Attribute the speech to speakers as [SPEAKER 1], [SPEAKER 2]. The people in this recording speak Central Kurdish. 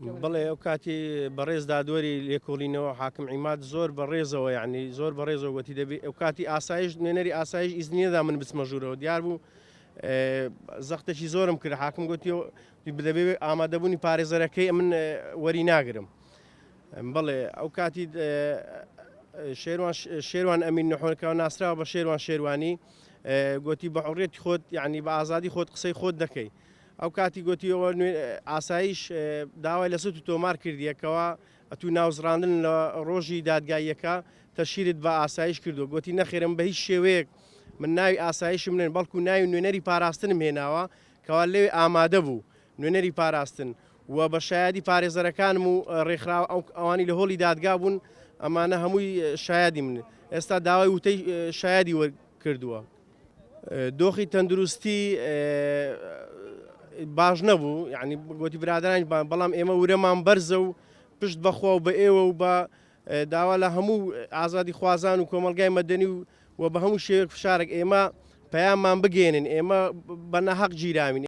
[SPEAKER 1] بەڵێ ئەو کاتی بەڕێز دادوەری لێکۆڵینەوە حاکم عیماد زۆر بەڕێزەوە یعنی زۆر بەڕێزەوە وەتی دەبێت ئەو کاتی ئاسایش نوێنەری ئاسایش ئیزنیەدا من بچمە ژوورەوە دیار بوو زەختێکی زۆرم کرد حاکم گوتی دەبێت ئامادەبوونی پارێزەرەکەی من وەری ناگرم بەڵێ ئەو کاتی شێروان ئەمین نەحۆرکەوە ناسراوە بە شێروان شێروانی گوتی بە حڕێتی خۆت یعنی بە ئازادی خۆت قسەی خۆت دەکەی ئەو کاتی گوتیەوە ئاسایش داوای لە سوت و تۆمار کردیەکەوە ئەتوو ناوزڕاندن لە ڕۆژی دادگاییەکە تەشیرت بە ئاسایش کردو گوتی نەخێرم بە هیچ شێوەیەک من ناوی ئاسایشم نێن بەڵکو ناوی نوێنەری پاراستنم هێناوە کەوا لێوێ ئامادە بوو نوێنەری پاراستن و بە شایدی پارێزەرەکانم و ڕێکخراوە ئەوانی لە هۆڵی دادگا بوون ئەمانە هەمووی شایدی من ئێستا داوای وتەی شایدی وەرکردووە دۆخی تەندروستی باش نەبوو یعنی گوتی برادرانی بەڵام ئێمە ورەمان بەرزە و پشت بەخوا و بە ئێوە و بە داوا لە هەموو ئازادی خوازان و کۆمەلگای مەدەنی و بە هەموو شێوەیەک فشارێک ئێمە پەیاممان بگێنن ئێمە بە نەحەق گیراوین